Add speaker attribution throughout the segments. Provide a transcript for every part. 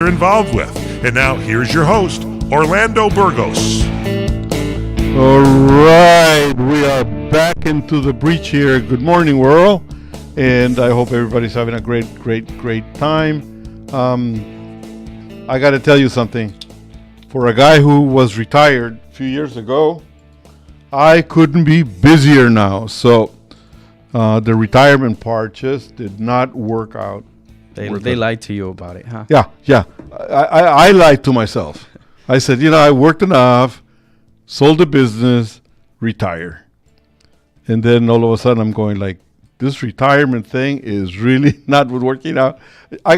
Speaker 1: you're involved with. And now, here's your host, Orlando Burgos.
Speaker 2: All right, we are back into the breach here. Good morning, world, and I hope everybody's having a great time. I got to tell you something. For a guy who was retired a few years ago, I couldn't be busier now. So the retirement part just did not work out.
Speaker 3: They lied to you about it, huh?
Speaker 2: Yeah. I lied to myself. I said, I worked enough, sold the business, retire. And then all of a sudden I'm going like, this retirement thing is really not working out. I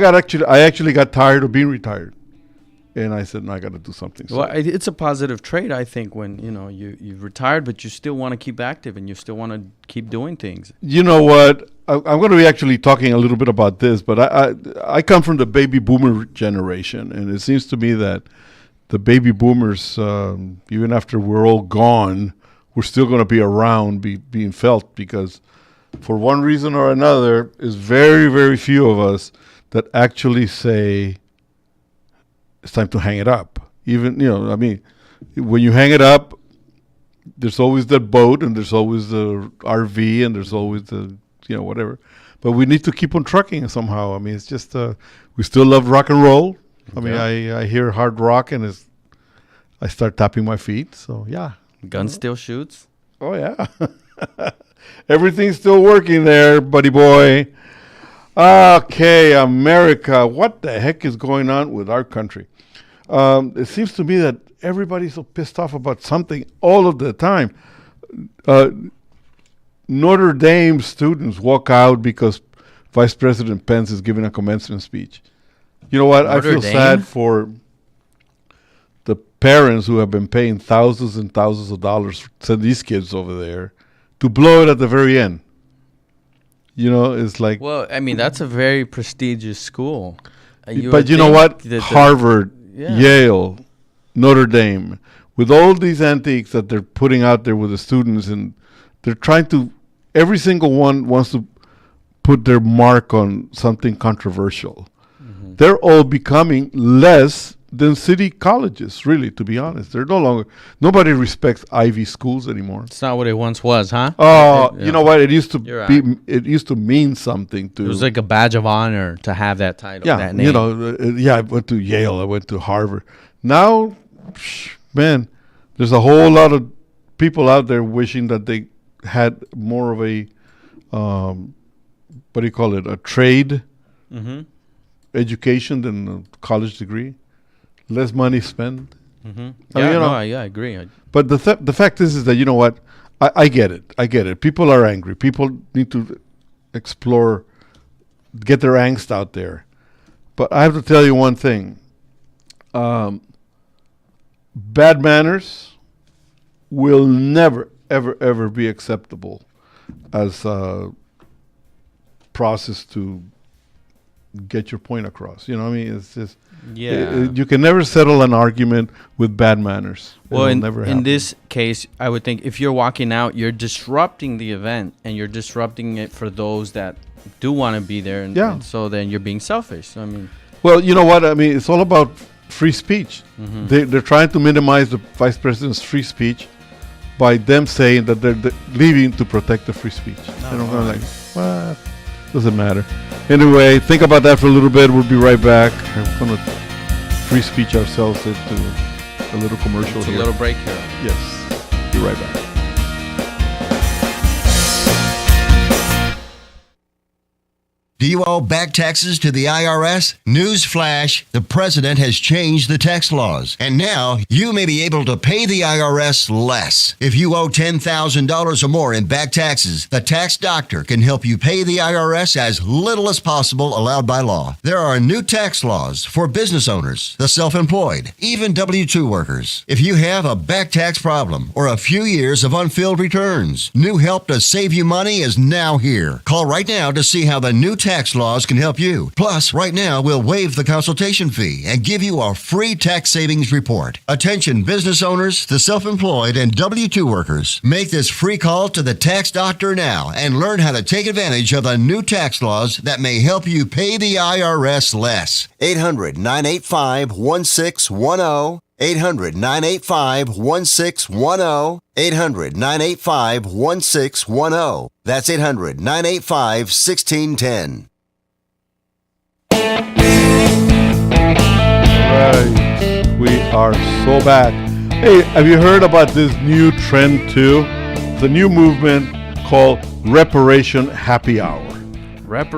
Speaker 2: actually got tired of being retired. And I said, no, I got to do something. So,
Speaker 3: well, it's a positive trait, I think, when, you've retired, but you still want to keep active and you still want to keep doing things.
Speaker 2: You know what? I'm going to be actually talking a little bit about this, but I come from the baby boomer generation. And it seems to me that the baby boomers, even after we're all gone, we're still going to be around, being felt, because for one reason or another, is very, very few of us that actually say it's time to hang it up. Even, when you hang it up, there's always that boat and there's always the RV and there's always the, whatever. But we need to keep on trucking somehow. I mean, it's just, we still love rock and roll. I mean, I hear hard rock and I start tapping my feet. So, yeah.
Speaker 3: Gun still shoots?
Speaker 2: Oh, yeah. Everything's still working there, buddy boy. Okay, America. What the heck is going on with our country? It seems to me that everybody's so pissed off about something all of the time. Notre Dame students walk out because Vice President Pence is giving a commencement speech. You know what? I feel sad for the parents who have been paying thousands and thousands of dollars to send these kids over there to blow it at the very end. It's like...
Speaker 3: Well, I mean, that's a very prestigious school.
Speaker 2: But you know what? Harvard, Yale, Notre Dame, with all these antiques that they're putting out there with the students, and they're trying to... Every single one wants to put their mark on something controversial. Mm-hmm. They're all becoming less than city colleges, really, to be honest. They're no longer... Nobody respects Ivy schools anymore.
Speaker 3: It's not what it once was, huh?
Speaker 2: Oh, you know what? It used to be. It used to mean something to...
Speaker 3: It was like a badge of honor to have that title, that name.
Speaker 2: I went to Yale. I went to Harvard. Now, man, there's a whole lot of people out there wishing that they had more of a, what do you call it, a trade education than a college degree. Less money spent.
Speaker 3: Mm-hmm. I agree.
Speaker 2: But the fact is that, you know what, I get it. People are angry. People need to explore, get their angst out there. But I have to tell you one thing. Bad manners will never, ever be acceptable as a process to get your point across. It's just... you can never settle an argument with bad manners.
Speaker 3: Well, in this case, I would think if you're walking out, you're disrupting the event, and you're disrupting it for those that do want to be there, and so then you're being selfish. I mean,
Speaker 2: well, you know what? I mean, it's all about free speech. Mm-hmm. They're trying to minimize the vice president's free speech by them saying that they're leaving to protect the free speech. I'm like, what? Doesn't matter. Anyway, think about that for a little bit. We'll be right back. We're going to free speech ourselves into a little commercial here.
Speaker 3: A little break here.
Speaker 2: Yes. Be right back.
Speaker 4: Do you owe back taxes to the IRS? Newsflash, the president has changed the tax laws, and now you may be able to pay the IRS less. If you owe $10,000 or more in back taxes, the tax doctor can help you pay the IRS as little as possible allowed by law. There are new tax laws for business owners, the self-employed, even W-2 workers. If you have a back tax problem or a few years of unfilled returns, new help to save you money is now here. Call right now to see how the new tax tax laws can help you. Plus, right now, we'll waive the consultation fee and give you a free tax savings report. Attention business owners, the self-employed, and W-2 workers. Make this free call to the tax doctor now and learn how to take advantage of the new tax laws that may help you pay the IRS less. 800-985-1610. 800-985-1610. 800-985-1610. That's 800-985-1610.
Speaker 2: Right. We are so back. Hey, have you heard about this new trend too? It's a new movement called Reparation Happy Hour.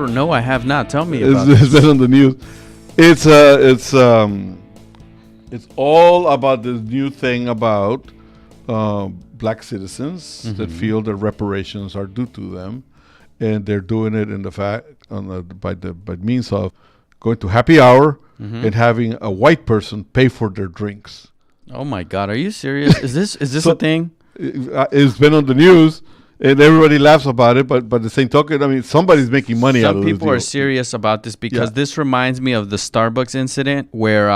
Speaker 3: No, I have not. Tell me about it.
Speaker 2: Is that on the news? It's all about this new thing about black citizens that feel that reparations are due to them, and they're doing it by means of going to happy hour and having a white person pay for their drinks.
Speaker 3: Oh my God, are you serious? Is this a thing?
Speaker 2: It's been on the news. And everybody laughs about it, but by the same token, I mean, somebody's making money out of it.
Speaker 3: Some people are serious about this because this reminds me of the Starbucks incident where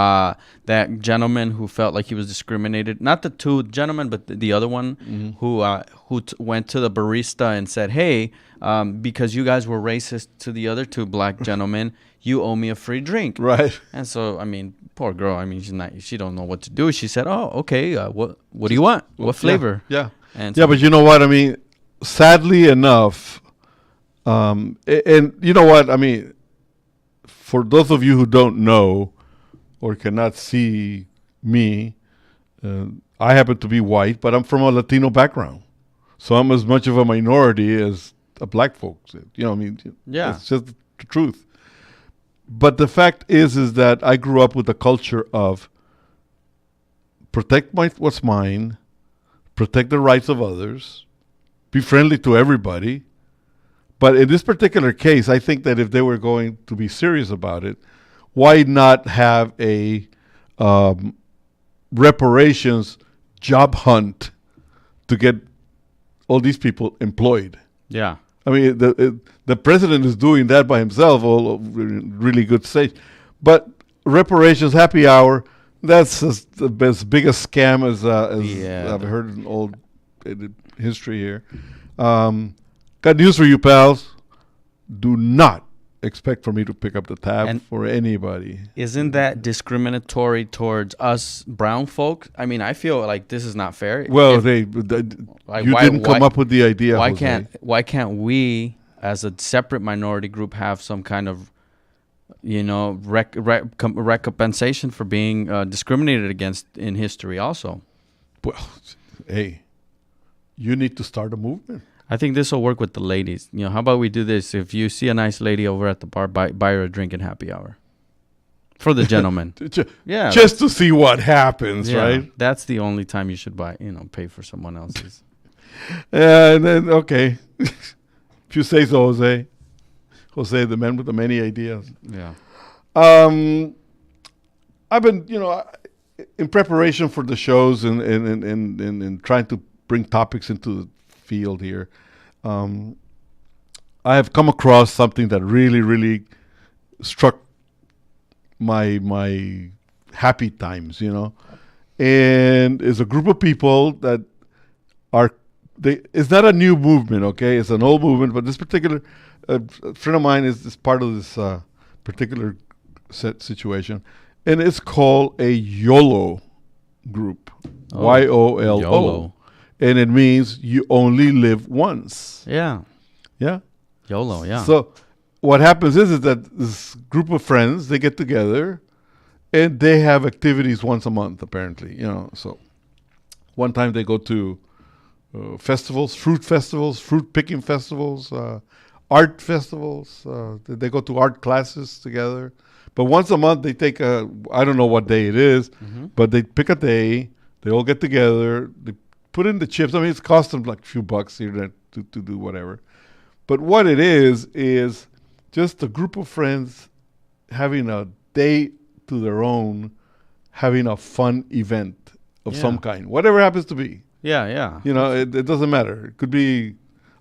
Speaker 3: that gentleman who felt like he was discriminated, not the two gentlemen, but the other one who went to the barista and said, hey, because you guys were racist to the other two black gentlemen, you owe me a free drink.
Speaker 2: Right.
Speaker 3: And so, I mean, poor girl, I mean, she don't know what to do. She said, oh, okay, what do you want? What flavor?
Speaker 2: Yeah.
Speaker 3: And
Speaker 2: so, but you know what? I mean, sadly enough, and you know what? I mean, for those of you who don't know or cannot see me, I happen to be white, but I'm from a Latino background. So I'm as much of a minority as the black folks. You know what I mean?
Speaker 3: Yeah.
Speaker 2: It's just the truth. But the fact is that I grew up with a culture of protect what's mine, protect the rights of others, be friendly to everybody. But in this particular case, I think that if they were going to be serious about it, why not have a reparations job hunt to get all these people employed?
Speaker 3: Yeah.
Speaker 2: I mean, the president is doing that by himself, all really good stage. But reparations happy hour, that's the biggest scam as I've heard in old history here. Got news for you, pals. Do not expect for me to pick up the tab for anybody.
Speaker 3: Isn't that discriminatory towards us brown folk? I mean, I feel like this is not fair.
Speaker 2: Well, you didn't come up with the idea.
Speaker 3: Why can't we, as a separate minority group, have some kind of, recompensation for being discriminated against in history also?
Speaker 2: Well, hey, you need to start a movement.
Speaker 3: I think this will work with the ladies. How about we do this? If you see a nice lady over at the bar, buy her a drink in happy hour. For the gentleman.
Speaker 2: Just to see what happens, right?
Speaker 3: That's the only time you should pay for someone else's.
Speaker 2: And then, okay. If you say so, Jose. Jose, the man with the many ideas.
Speaker 3: Yeah.
Speaker 2: I've been, in preparation for the shows and trying to bring topics into the field here, I have come across something that really, really struck my happy times, and it's a group of people that it's not a new movement, okay? It's an old movement, but this particular friend of mine is part of this particular situation, and it's called a YOLO group, YOLO.
Speaker 3: YOLO.
Speaker 2: And it means you only live once.
Speaker 3: Yeah.
Speaker 2: Yeah?
Speaker 3: YOLO, yeah.
Speaker 2: So what happens is that this group of friends, they get together and they have activities once a month, apparently. So one time they go to festivals, fruit picking festivals, art festivals. They go to art classes together. But once a month they take I don't know what day it is, but they pick a day, they all get together, they put in the chips. I mean, it's cost them like a few bucks here to do whatever. But what it is just a group of friends having a day to their own, having a fun event of some kind, whatever it happens to be.
Speaker 3: Yeah, yeah.
Speaker 2: It doesn't matter. It could be,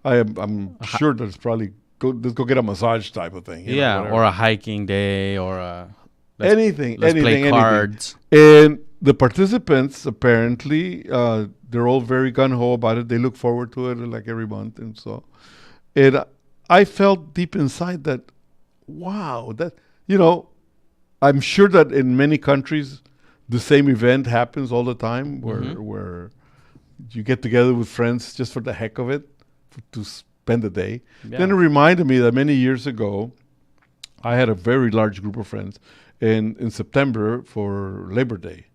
Speaker 2: I'm sure there's probably let's go get a massage type of thing. You know,
Speaker 3: Yeah,
Speaker 2: whatever.
Speaker 3: or a hiking day, or a
Speaker 2: anything.
Speaker 3: let's play
Speaker 2: anything.
Speaker 3: cards.
Speaker 2: And the participants, apparently, they're all very gung-ho about it. They look forward to it like every month. And so I felt deep inside that, wow, that, I'm sure that in many countries, the same event happens all the time where you get together with friends just for the heck of it to spend the day.
Speaker 3: Yeah.
Speaker 2: Then it reminded me that many years ago, I had a very large group of friends. And in September for Labor Day,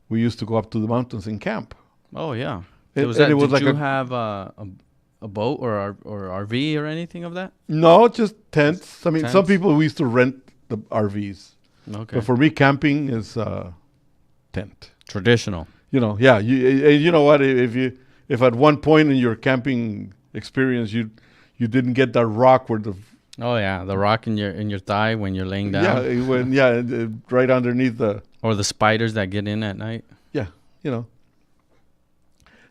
Speaker 2: we used to go up to the mountains and camp.
Speaker 3: Oh yeah.
Speaker 2: And-
Speaker 3: Was
Speaker 2: and
Speaker 3: that,
Speaker 2: it was
Speaker 3: did
Speaker 2: like
Speaker 3: you
Speaker 2: a-
Speaker 3: have a boat or RV or anything of that?
Speaker 2: No, just tents. I mean, some
Speaker 3: Tents?
Speaker 2: people we used to rent the RVs.
Speaker 3: Okay.
Speaker 2: But for me, camping is tent.
Speaker 3: Traditional.
Speaker 2: Yeah. You know what? If at one point in your camping experience you didn't get that rock where the
Speaker 3: Oh yeah, the rock in your thigh when you're laying down.
Speaker 2: right underneath the
Speaker 3: Or the spiders that get in at night.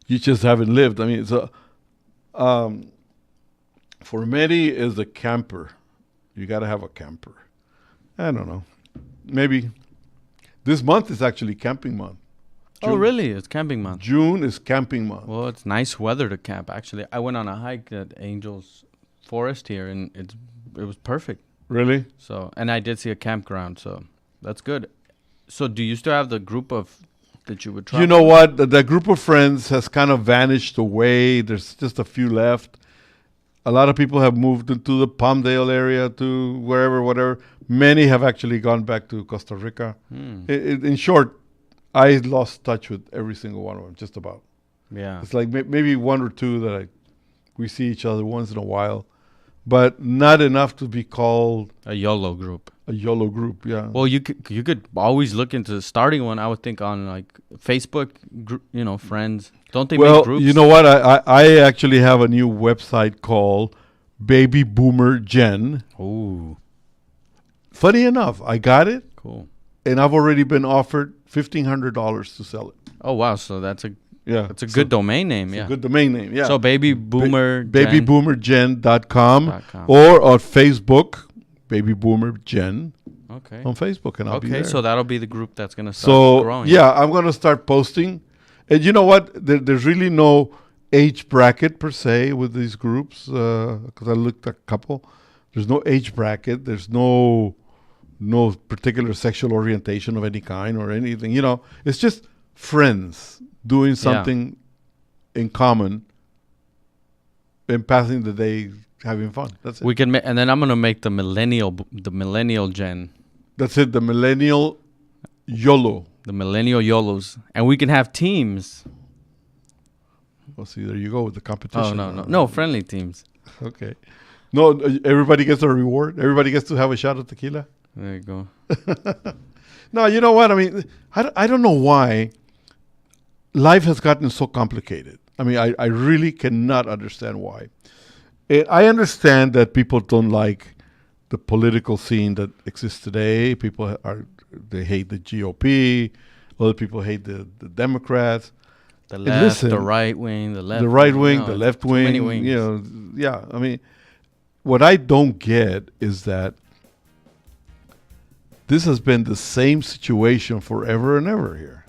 Speaker 2: you just haven't lived. I mean, so for many is a camper. You got to have a camper. I don't know. Maybe this month is actually camping month.
Speaker 3: Oh really? It's camping month.
Speaker 2: June is camping month.
Speaker 3: Well, it's nice weather to camp. Actually, I went on a hike at Angels Forest here, and it was perfect.
Speaker 2: Really?
Speaker 3: So, and I did see a campground, so that's good. So, do you still have the group of that you would travel?
Speaker 2: You know what? The group of friends has kind of vanished away. There's just a few left. A lot of people have moved into the Palmdale area to wherever, whatever. Many have actually gone back to Costa Rica. In short, I lost touch with every single one of them, just about.
Speaker 3: Yeah.
Speaker 2: It's like maybe one or two that we see each other once in a while, but not enough to be called
Speaker 3: A YOLO group.
Speaker 2: a YOLO group. Yeah.
Speaker 3: Well, you could always look into starting one. I would think on like Facebook, friends. Don't they make groups?
Speaker 2: You know what? I actually have a new website called Baby Boomer Gen.
Speaker 3: Ooh,
Speaker 2: Funny enough, I got it,
Speaker 3: cool.
Speaker 2: and I've already been offered $1,500 to sell it.
Speaker 3: Oh wow, so that's a
Speaker 2: Yeah,
Speaker 3: good domain name.
Speaker 2: it's
Speaker 3: Yeah.
Speaker 2: a good domain name. Yeah.
Speaker 3: So Baby Boomer.
Speaker 2: babyboomergen.com
Speaker 3: .com.
Speaker 2: or on Facebook, Baby Boomer Gen
Speaker 3: Okay.
Speaker 2: on Facebook, and I'll be
Speaker 3: Okay,
Speaker 2: there.
Speaker 3: so that'll be the group that's gonna start
Speaker 2: So
Speaker 3: growing.
Speaker 2: yeah, I'm gonna start posting, and you know what? There's really no age bracket per se with these groups because I looked at a couple. There's no age bracket. There's no particular sexual orientation of any kind or anything. It's just friends doing something in common and passing the day having fun. That's it.
Speaker 3: We can, and then I'm gonna make the millennial gen,
Speaker 2: That's it. The millennial YOLO.
Speaker 3: the millennial YOLOs, and we can have teams.
Speaker 2: Well, see, there you go with the competition.
Speaker 3: Oh no, friendly teams.
Speaker 2: Okay. No, everybody gets a reward. Everybody gets to have a shot of tequila.
Speaker 3: There you go.
Speaker 2: No, you know what? I mean, I don't know why life has gotten so complicated. I mean, I really cannot understand why. I understand that people don't like the political scene that exists today. They hate the GOP. Other people hate the Democrats.
Speaker 3: The
Speaker 2: And
Speaker 3: left,
Speaker 2: listen,
Speaker 3: the right wing, the left.
Speaker 2: the right wing,
Speaker 3: No,
Speaker 2: the left
Speaker 3: too many
Speaker 2: wing.
Speaker 3: wings.
Speaker 2: Yeah. I mean, what I don't get is that this has been the same situation forever and ever here.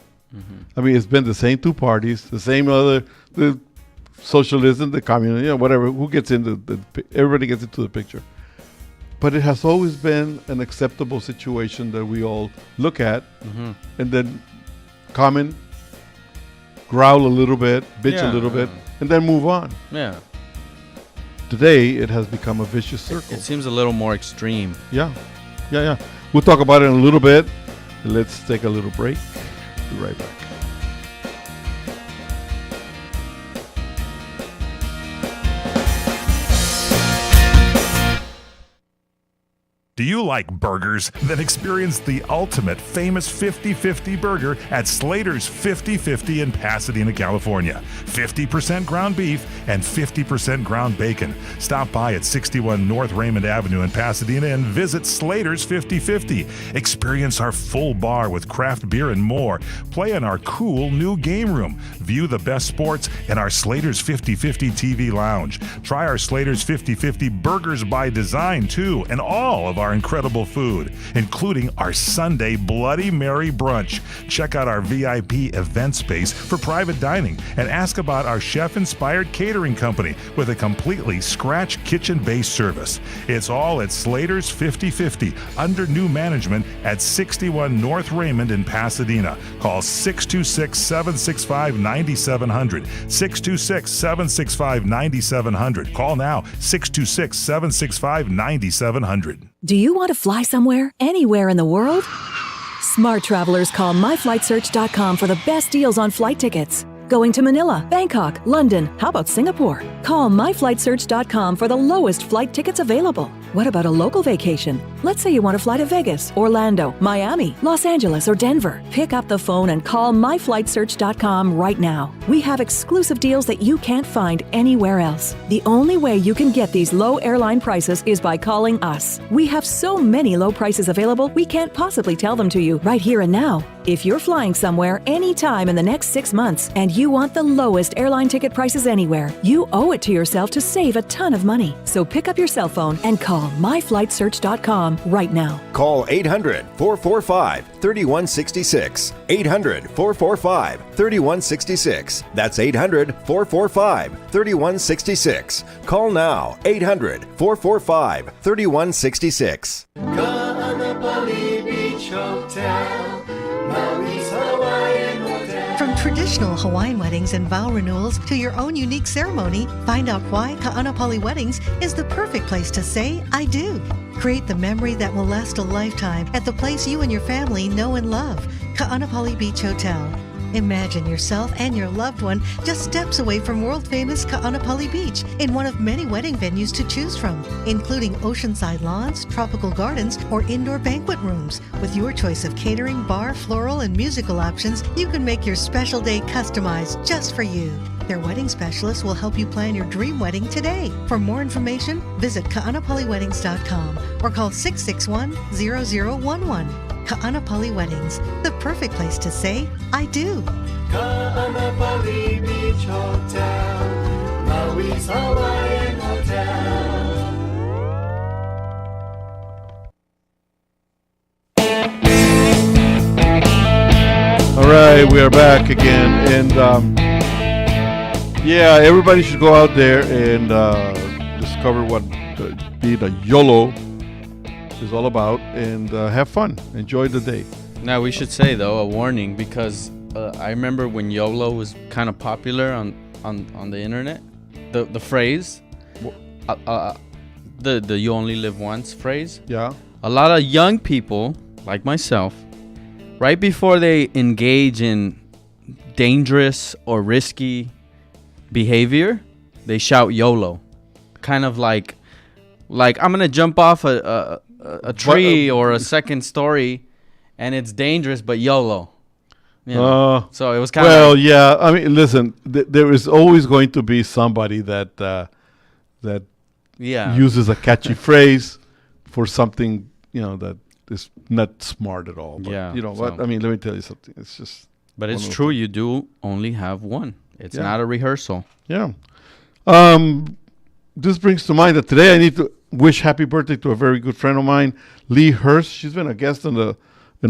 Speaker 2: I mean, it's been the same two parties, the same the socialism, the communism, whatever. Who gets into everybody gets into the picture. But it has always been an acceptable situation that we all look at and then comment, growl a little bit, bitch a little bit, and then move on.
Speaker 3: Yeah.
Speaker 2: Today, it has become a vicious circle.
Speaker 3: It seems a little more extreme.
Speaker 2: Yeah. We'll talk about it in a little bit. Let's take a little break. Be right back.
Speaker 1: Do you like burgers? Then experience the ultimate famous 50-50 burger at Slater's 50-50 in Pasadena, California. 50% ground beef and 50% ground bacon. Stop by at 61 North Raymond Avenue in Pasadena and visit Slater's 50-50. Experience our full bar with craft beer and more. Play in our cool new game room. View the best sports in our Slater's 50-50 TV lounge. Try our Slater's 50-50 Burgers by Design, too, and all of our incredible food, including our Sunday Bloody Mary brunch. Check out our VIP event space for private dining and ask about our chef-inspired catering company with a completely scratch kitchen-based service. It's all at Slater's 50-50 under new management at 61 North Raymond in Pasadena. Call 626-765-9700. 626-765-9700. Call now, 626-765-9700.
Speaker 5: Do you want to fly somewhere, anywhere in the world? Smart travelers call myflightsearch.com for the best deals on flight tickets. Going to Manila, Bangkok, London, how about Singapore? Call myflightsearch.com for the lowest flight tickets available. What about a local vacation? Let's say you want to fly to Vegas, Orlando, Miami, Los Angeles, or Denver. Pick up the phone and call myflightsearch.com right now. We have exclusive deals that you can't find anywhere else. The only way you can get these low airline prices is by calling us. We have so many low prices available, we can't possibly tell them to you right here and now. If you're flying somewhere anytime in the next 6 months and you want the lowest airline ticket prices anywhere, you owe it to yourself to save a ton of money. So pick up your cell phone and call myflightsearch.com right now.
Speaker 6: Call 800-445-3166. 800-445-3166. That's 800-445-3166. Call now. 800-445-3166.
Speaker 7: From traditional Hawaiian weddings and vow renewals to your own unique ceremony, find out why Ka'anapali Weddings is the perfect place to say, I do. Create the memory that will last a lifetime at the place you and your family know and love, Ka'anapali Beach Hotel. Imagine yourself and your loved one just steps away from world-famous Ka'anapali Beach in one of many wedding venues to choose from, including oceanside lawns, tropical gardens, or indoor banquet rooms. With your choice of catering, bar, floral, and musical options, you can make your special day customized just for you. Their wedding specialist will help you plan your dream wedding today. For more information, visit ka'anapaliweddings.com or call 661-0011. Ka'anapali Weddings, the perfect place to say, I do.
Speaker 8: Ka'anapali Beach Hotel, Maui's Hawaiian Hotel.
Speaker 2: All right, we are back again, and yeah, everybody should go out there and discover what being a YOLO is all about, and have fun, enjoy the day.
Speaker 3: Now we should say though a warning, because I remember when YOLO was kind of popular on the internet, the phrase, the you only live once phrase.
Speaker 2: Yeah.
Speaker 3: A lot of young people like myself, right before they engage in dangerous or risky behavior, they shout YOLO, kind of like I'm gonna jump off a tree or a second story, and it's dangerous, but YOLO. You know? So it was kind of.
Speaker 2: Well, yeah. I mean, listen. There is always going to be somebody that uses a catchy phrase for something, that is not smart at all. But
Speaker 3: Yeah,
Speaker 2: you know what? I mean, let me tell you something. It's just.
Speaker 3: But it's true. You do only have one. It's not a rehearsal.
Speaker 2: Yeah. This brings to mind that today I need to wish happy birthday to a very good friend of mine, Lee Hurst. She's been a guest in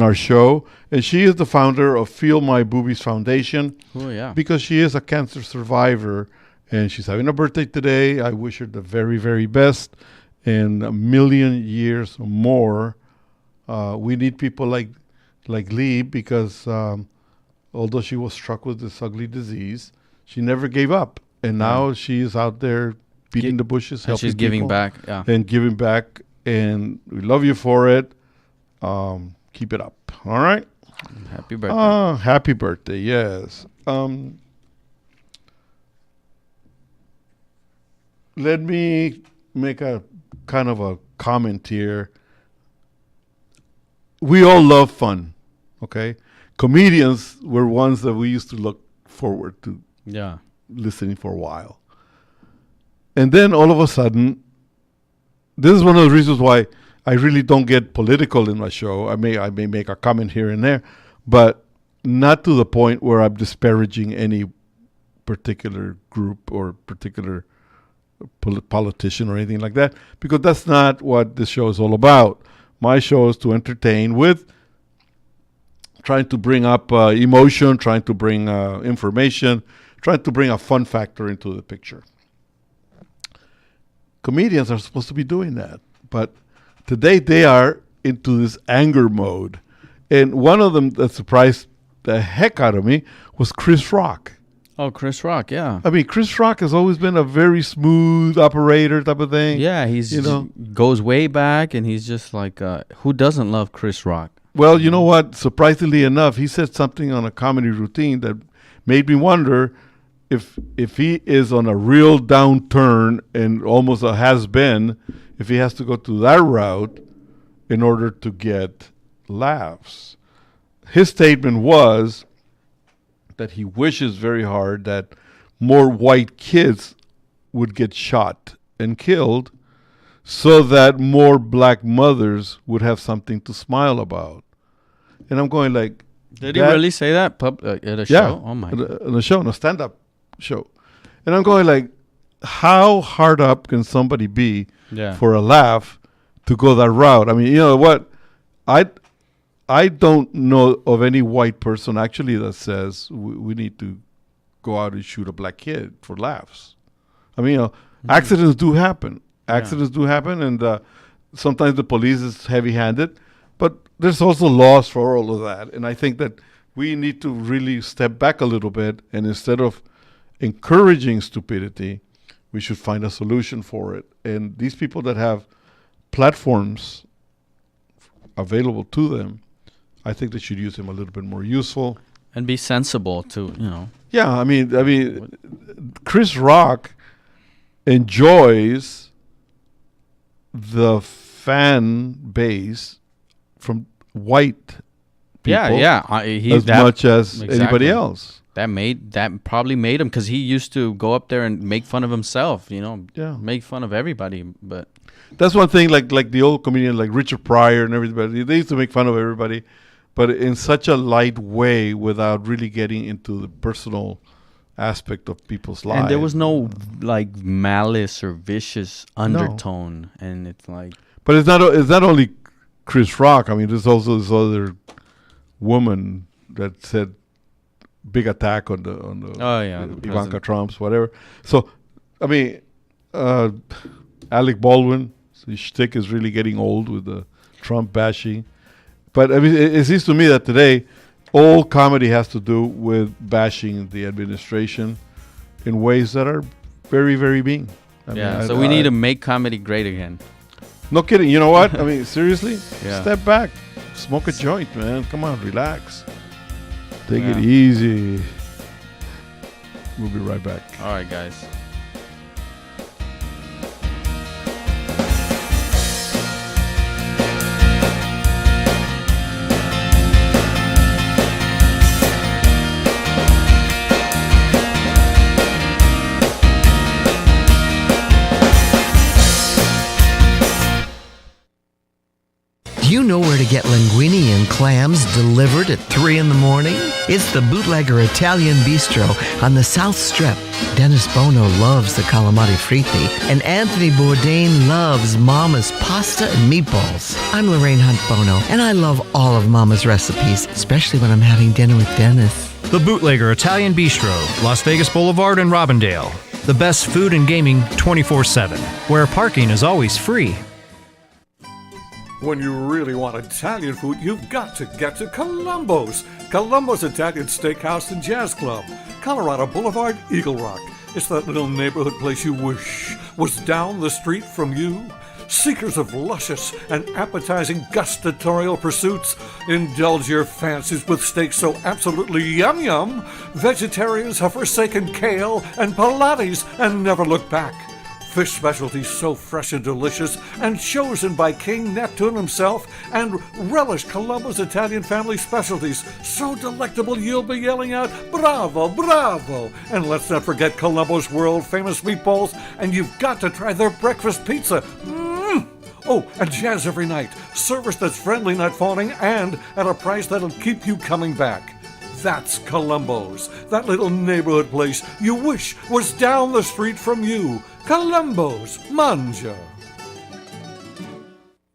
Speaker 2: our show, and she is the founder of Feel My Boobies Foundation.
Speaker 3: Oh, yeah.
Speaker 2: Because she is a cancer survivor, and she's having a birthday today. I wish her the very, very best, and a million years or more. We need people like Lee, because although she was struck with this ugly disease, she never gave up, and now she is out there beating the bushes, helping
Speaker 3: she's giving
Speaker 2: people
Speaker 3: back,
Speaker 2: and giving back, and we love you for it. Keep it up. All right.
Speaker 3: Happy birthday.
Speaker 2: Happy birthday. Yes. Let me make a kind of a comment here. we all love fun, okay? Comedians were ones that we used to look forward to
Speaker 3: Yeah.
Speaker 2: listening for a while. And then all of a sudden, this is one of the reasons why I really don't get political in my show. I may make a comment here and there, but not to the point where I'm disparaging any particular group or particular politician or anything like that, because that's not what this show is all about. My show is to entertain with trying to bring up emotion, trying to bring information, trying to bring a fun factor into the picture. Comedians are supposed to be doing that, but today they are into this anger mode. And one of them that surprised the heck out of me was Chris Rock.
Speaker 3: Oh, Chris Rock, yeah.
Speaker 2: I mean, Chris Rock has always been a very smooth operator type of thing.
Speaker 3: Yeah, he's goes way back, and he's just like, who doesn't love Chris Rock?
Speaker 2: Well, you know what? Surprisingly enough, he said something on a comedy routine that made me wonder if he is on a real downturn and almost a has-been, if he has to go to that route in order to get laughs. His statement was that he wishes very hard that more white kids would get shot and killed so that more black mothers would have something to smile about. And I'm going like...
Speaker 3: Did he really say that at a show? Oh, my God.
Speaker 2: In a show, in a stand-up show. And I'm going like, how hard up can somebody be for a laugh to go that route? I mean, you know what? I don't know of any white person actually that says we need to go out and shoot a black kid for laughs. I mean, you know, accidents do happen. Accidents do happen, and sometimes the police is heavy-handed, but there's also laws for all of that. And I think that we need to really step back a little bit, and instead of encouraging stupidity, we should find a solution for it. And these people that have platforms available to them, I think they should use them a little bit more useful.
Speaker 3: And be sensible to, you know.
Speaker 2: Yeah, I mean, Chris Rock enjoys the fan base from white people as much as anybody else.
Speaker 3: That probably made him, because he used to go up there and make fun of himself, you know, make fun of everybody. But
Speaker 2: that's one thing, like the old comedian like Richard Pryor and everybody, they used to make fun of everybody, but in such a light way without really getting into the personal aspect of people's lives.
Speaker 3: And there was no like malice or vicious undertone, and it's like.
Speaker 2: But it's not only Chris Rock. I mean, there's also this other woman that said big attack on the Ivanka Trump's whatever. So, I mean, Alec Baldwin, his shtick is really getting old with the Trump bashing. But I mean, it seems to me that today all comedy has to do with bashing the administration in ways that are very, very mean. I mean,
Speaker 3: so we need to make comedy great again.
Speaker 2: No kidding. You know what? I mean, seriously, step back, smoke a joint, man. Come on, relax. Take it easy. We'll be right back.
Speaker 3: All right, guys.
Speaker 9: Do you know where to get linguine and clams delivered at 3 in the morning? It's the Bootlegger Italian Bistro on the South Strip. Dennis Bono loves the calamari fritti, and Anthony Bourdain loves Mama's pasta and meatballs. I'm Lorraine Hunt Bono, and I love all of Mama's recipes, especially when I'm having dinner with Dennis.
Speaker 10: The Bootlegger Italian Bistro, Las Vegas Boulevard in Robindale. The best food and gaming 24/7, where parking is always free.
Speaker 11: When you really want Italian food, you've got to get to Columbo's. Columbo's Italian Steakhouse and Jazz Club, Colorado Boulevard, Eagle Rock. It's that little neighborhood place you wish was down the street from you. Seekers of luscious and appetizing gustatorial pursuits, indulge your fancies with steaks so absolutely yum-yum. Vegetarians have forsaken kale and Pilates and never look back. Fish specialties so fresh and delicious and chosen by King Neptune himself. And relish Colombo's Italian family specialties so delectable you'll be yelling out, "Bravo, bravo!" And let's not forget Colombo's world-famous meatballs, and you've got to try their breakfast pizza. Oh, and jazz every night. Service that's friendly, not fawning, and at a price that'll keep you coming back. That's Colombo's, that little neighborhood place you wish was down the street from you. Colombo's, mangia.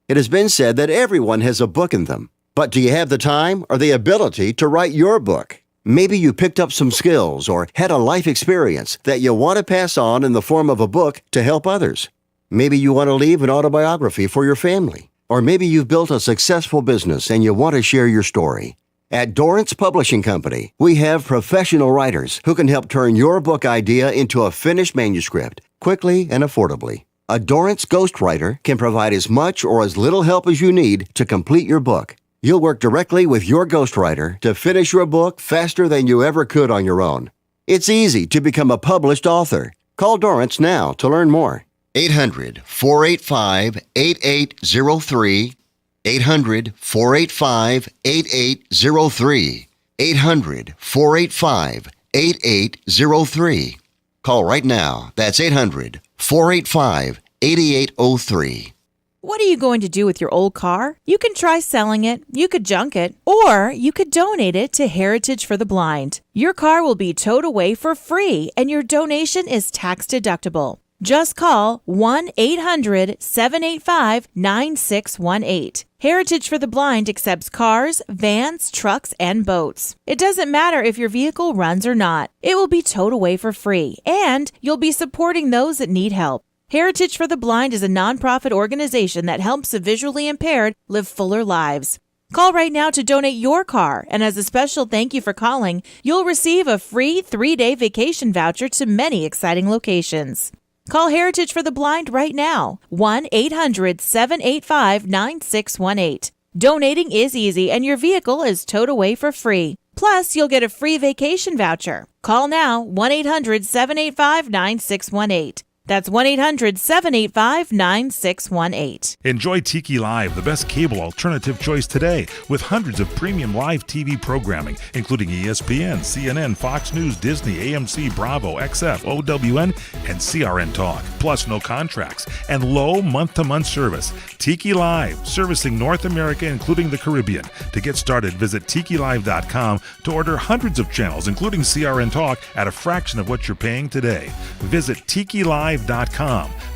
Speaker 4: It has been said that everyone has a book in them. But do you have the time or the ability to write your book? Maybe you picked up some skills or had a life experience that you want to pass on in the form of a book to help others. Maybe you want to leave an autobiography for your family. Or maybe you've built a successful business and you want to share your story. At Dorrance Publishing Company, we have professional writers who can help turn your book idea into a finished manuscript quickly and affordably. A Dorrance ghostwriter can provide as much or as little help as you need to complete your book. You'll work directly with your ghostwriter to finish your book faster than you ever could on your own. It's easy to become a published author. Call Dorrance now to learn more. 800-485-8803. 800-485-8803. 800-485-8803. Call right now. That's 800-485-8803.
Speaker 12: What are you going to do with your old car? You can try selling it, you could junk it, or you could donate it to Heritage for the Blind. Your car will be towed away for free, and your donation is tax deductible. Just call 1-800-785-9618. Heritage for the Blind accepts cars, vans, trucks, and boats. It doesn't matter if your vehicle runs or not. It will be towed away for free, and you'll be supporting those that need help. Heritage for the Blind is a nonprofit organization that helps the visually impaired live fuller lives. Call right now to donate your car, and as a special thank you for calling, you'll receive a free 3-day vacation voucher to many exciting locations. Call Heritage for the Blind right now, 1-800-785-9618. Donating is easy, and your vehicle is towed away for free. Plus, you'll get a free vacation voucher. Call now, 1-800-785-9618. That's 1-800-785-9618.
Speaker 1: Enjoy Tiki Live, the best cable alternative choice today, with hundreds of premium live TV programming, including ESPN, CNN, Fox News, Disney, AMC, Bravo, XF, OWN, and CRN Talk. Plus, no contracts and low month-to-month service. Tiki Live, servicing North America, including the Caribbean. To get started, visit TikiLive.com to order hundreds of channels, including CRN Talk, at a fraction of what you're paying today. Visit TikiLive.com.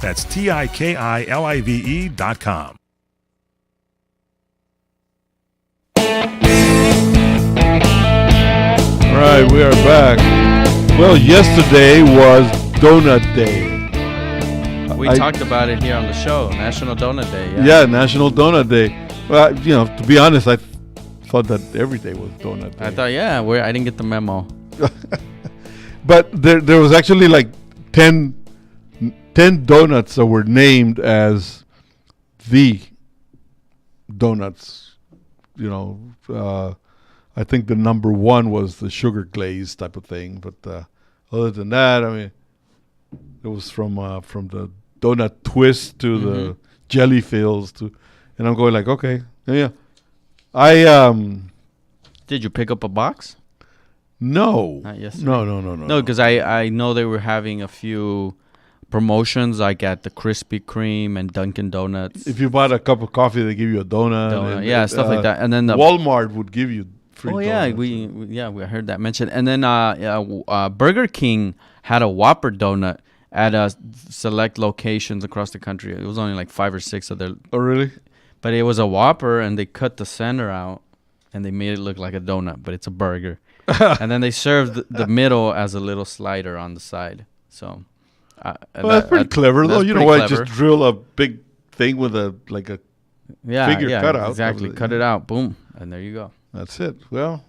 Speaker 1: That's TikiLive.com.
Speaker 2: All right, we are back. Well, yesterday was Donut Day.
Speaker 3: We talked about it here on the show, National Donut Day.
Speaker 2: Yeah, National Donut Day. Well, to be honest, I thought that every day was Donut Day.
Speaker 3: I thought, I didn't get the memo.
Speaker 2: But there was actually like 10 donuts that were named as the donuts. I think the number one was the sugar glaze type of thing. But other than that, I mean, it was from the donut twist to the jelly fills and I'm going like, okay, yeah.
Speaker 3: Did you pick up a box?
Speaker 2: No.
Speaker 3: Not yesterday.
Speaker 2: No.
Speaker 3: Because I know they were having a few promotions, like at the Krispy Kreme and Dunkin' Donuts.
Speaker 2: If you bought a cup of coffee, they give you a donut.
Speaker 3: And, stuff like that. And then
Speaker 2: Walmart would give you free donuts.
Speaker 3: We heard that mentioned. And then Burger King had a Whopper donut at select locations across the country. It was only like 5 or 6 of their.
Speaker 2: Oh, really?
Speaker 3: But it was a Whopper, and they cut the center out, and they made it look like a donut, but it's a burger. And then they served the middle as a little slider on the side. So.
Speaker 2: That's pretty clever, though. You know what? Just drill a big thing with a figure cutout.
Speaker 3: Exactly. Cut it out. Boom. And there you go.
Speaker 2: That's it. Well,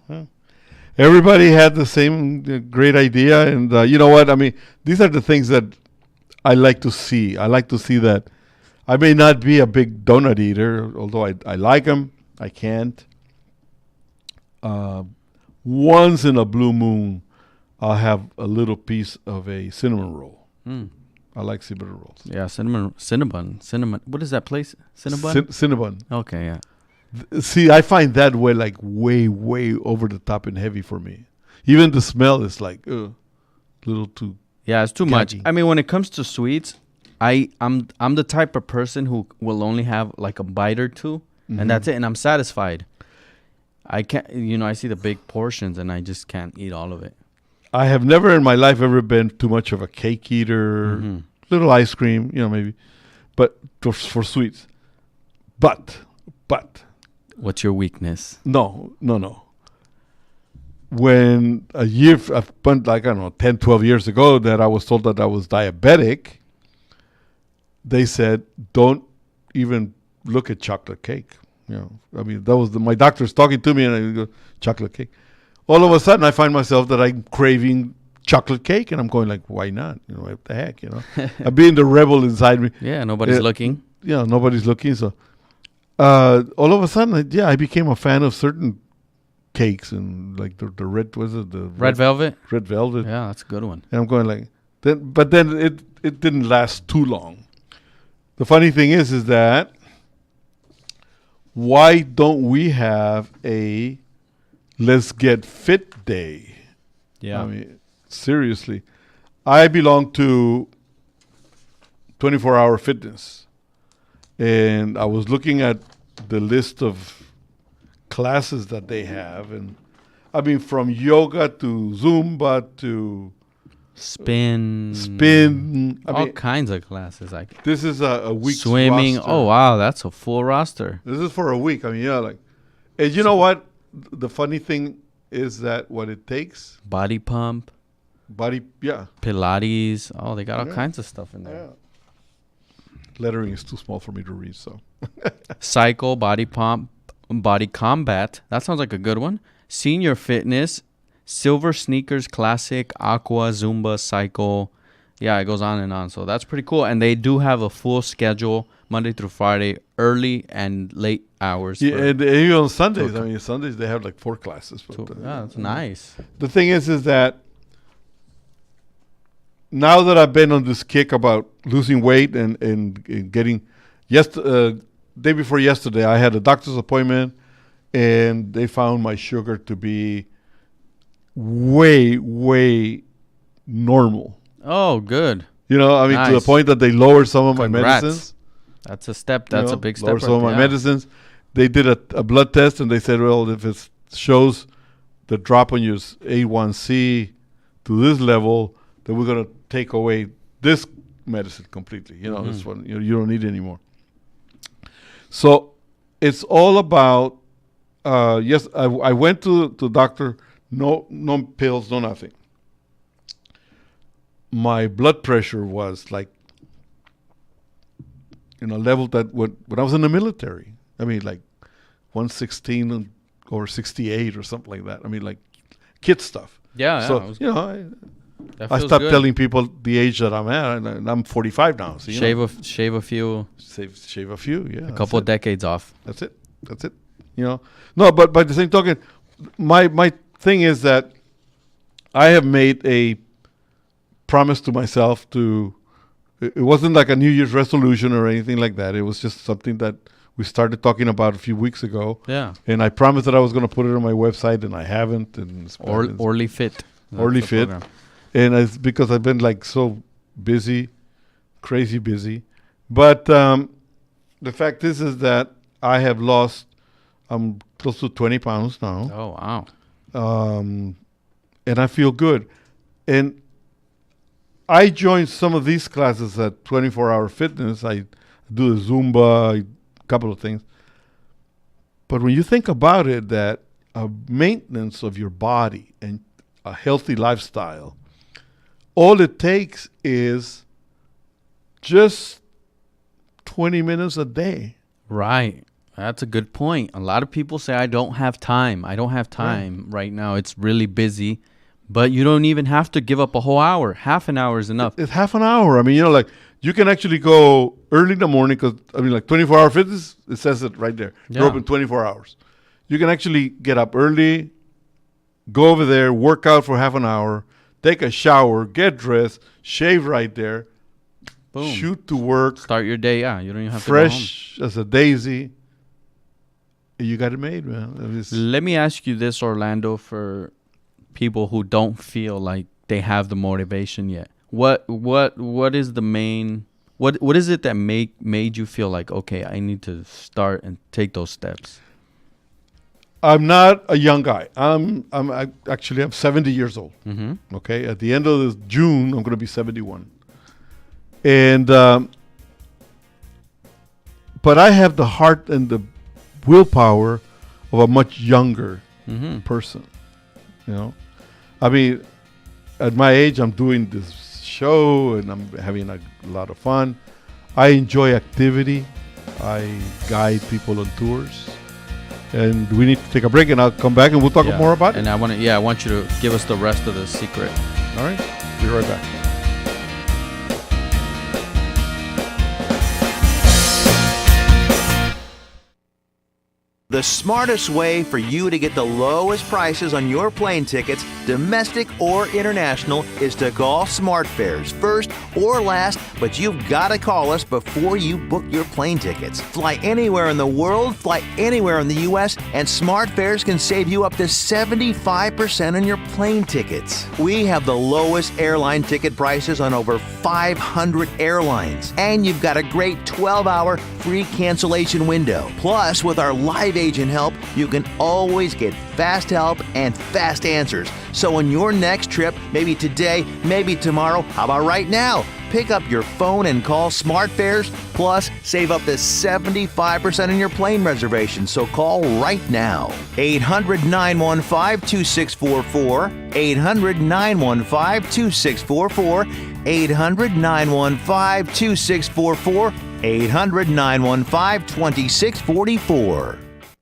Speaker 2: everybody had the same great idea. And you know what? I mean, these are the things that I like to see. I like to see that. I may not be a big donut eater, although I like them. I can't. Once in a blue moon, I'll have a little piece of a cinnamon roll. I like cinnamon rolls.
Speaker 3: Yeah, cinnamon. What is that place? Cinnabon?
Speaker 2: Cinnabon.
Speaker 3: Okay, yeah.
Speaker 2: See, I find that way over the top and heavy for me. Even the smell is like, a little too.
Speaker 3: Yeah, it's too much. I mean, when it comes to sweets, I'm the type of person who will only have like a bite or two, and that's it, and I'm satisfied. I can't, I see the big portions, and I just can't eat all of it.
Speaker 2: I have never in my life ever been too much of a cake eater. Little ice cream, maybe, but for sweets. But.
Speaker 3: What's your weakness?
Speaker 2: No. When a year, I've been 10, 12 years ago that I was told that I was diabetic, they said, don't even look at chocolate cake. That was my doctor's talking to me, and I go, chocolate cake. All of a sudden, I find myself that I'm craving chocolate cake, and I'm going like, why not? What the heck, I'm being the rebel inside me.
Speaker 3: Yeah, nobody's looking.
Speaker 2: Yeah, nobody's looking. So, all of a sudden, I became a fan of certain cakes, and like the red,
Speaker 3: Red velvet?
Speaker 2: Red velvet.
Speaker 3: Yeah, that's a good one.
Speaker 2: And I'm going like, but then it didn't last too long. The funny thing is that why don't we have a Let's Get Fit Day?
Speaker 3: Yeah.
Speaker 2: I mean, seriously. I belong to 24-Hour Fitness. And I was looking at the list of classes that they have. And I mean, from yoga to Zumba to
Speaker 3: spin.
Speaker 2: All
Speaker 3: kinds of classes.
Speaker 2: This is a week's
Speaker 3: swimming.
Speaker 2: roster.
Speaker 3: Oh, wow. That's a full roster.
Speaker 2: This is for a week. I mean, and you know what? The funny thing is that what it takes.
Speaker 3: Body pump. Pilates. Oh, they got all kinds of stuff in there.
Speaker 2: Yeah. Lettering is too small for me to read, so.
Speaker 3: Cycle, body pump, body combat. That sounds like a good one. Senior fitness, silver sneakers, classic, aqua, Zumba, cycle. Yeah, it goes on and on. So that's pretty cool. And they do have a full schedule Monday through Friday, early and late hours.
Speaker 2: Yeah, and even on Sundays. I mean, Sundays they have like 4 classes. But,
Speaker 3: yeah, that's nice.
Speaker 2: The thing is that now that I've been on this kick about losing weight and getting, day before yesterday, I had a doctor's appointment, and they found my sugar to be way normal.
Speaker 3: Oh, good.
Speaker 2: To the point that they lowered some of my medicines.
Speaker 3: That's a step. That's a big step.
Speaker 2: Lowered some of my medicines. They did a blood test, and they said, well, if it shows the drop on your A1C to this level, then we're going to take away this medicine completely. This one you don't need anymore. So it's all about. Yes, I went to doctor. No pills, no nothing. My blood pressure was like in a level that when I was in the military, I mean, like 116 or 68 or something like that. I mean, like kid stuff.
Speaker 3: Yeah.
Speaker 2: So I stopped telling people the age that I'm at, and I'm 45 now. So
Speaker 3: shave a few.
Speaker 2: Shave a few. Yeah.
Speaker 3: A couple of decades off.
Speaker 2: That's it. No, but by the same token, my thing is that I have made a promise to myself to. It wasn't like a New Year's resolution or anything like that. It was just something that we started talking about a few weeks ago.
Speaker 3: Yeah.
Speaker 2: And I promised that I was going to put it on my website, and I haven't. And
Speaker 3: Orly Fit.
Speaker 2: Orly Fit. And it's because I've been like so busy, crazy busy. But the fact is that I have lost, I'm close to 20 pounds now.
Speaker 3: Oh, wow.
Speaker 2: And I feel good. And I joined some of these classes at 24-Hour Fitness. I do the Zumba, a couple of things. But when you think about it, that maintenance of your body and a healthy lifestyle, all it takes is just 20 minutes a day.
Speaker 3: Right. That's a good point. A lot of people say, I don't have time. Right now. It's really busy. But you don't even have to give up a whole hour. Half an hour is enough.
Speaker 2: It's half an hour. I mean, you can actually go early in the morning because, 24-Hour Fitness, it says it right there. Yeah. They're open 24 hours. You can actually get up early, go over there, work out for half an hour, take a shower, get dressed, shave right there,
Speaker 3: Boom.
Speaker 2: shoot to work,
Speaker 3: Start your day. Yeah, you don't even have to go home.
Speaker 2: fresh as a daisy. You got it made, man.
Speaker 3: Let me ask you this, Orlando, for people who don't feel like they have the motivation yet. What is the main what is it that made you feel like, okay, I need to start and take those steps?
Speaker 2: I'm not a young guy. I'm 70 years old.
Speaker 3: Mm-hmm.
Speaker 2: Okay, at the end of this June, I'm going to be 71. And but I have the heart and the willpower of a much younger person. You know, I mean, at my age, I'm doing this show and I'm having a lot of fun. I enjoy activity. I guide people on tours. And we need to take a break, and I'll come back and we'll talk more about it.
Speaker 3: And I want you to give us the rest of the secret.
Speaker 2: All right, be right back.
Speaker 13: The smartest way for you to get the lowest prices on your plane tickets, domestic or international, is to call SmartFares first or last, but you've got to call us before you book your plane tickets. Fly anywhere in the world, fly anywhere in the U.S., and SmartFares can save you up to 75% on your plane tickets. We have the lowest airline ticket prices on over 500 airlines, and you've got a great 12-hour free cancellation window. Plus, with our live agent help, you can always get fast help and fast answers. So on your next trip, maybe today, maybe tomorrow, how about right now? Pick up your phone and call SmartFares, plus save up to 75% on your plane reservation. So call right now. 800-915-2644, 800-915-2644, 800-915-2644, 800-915-2644.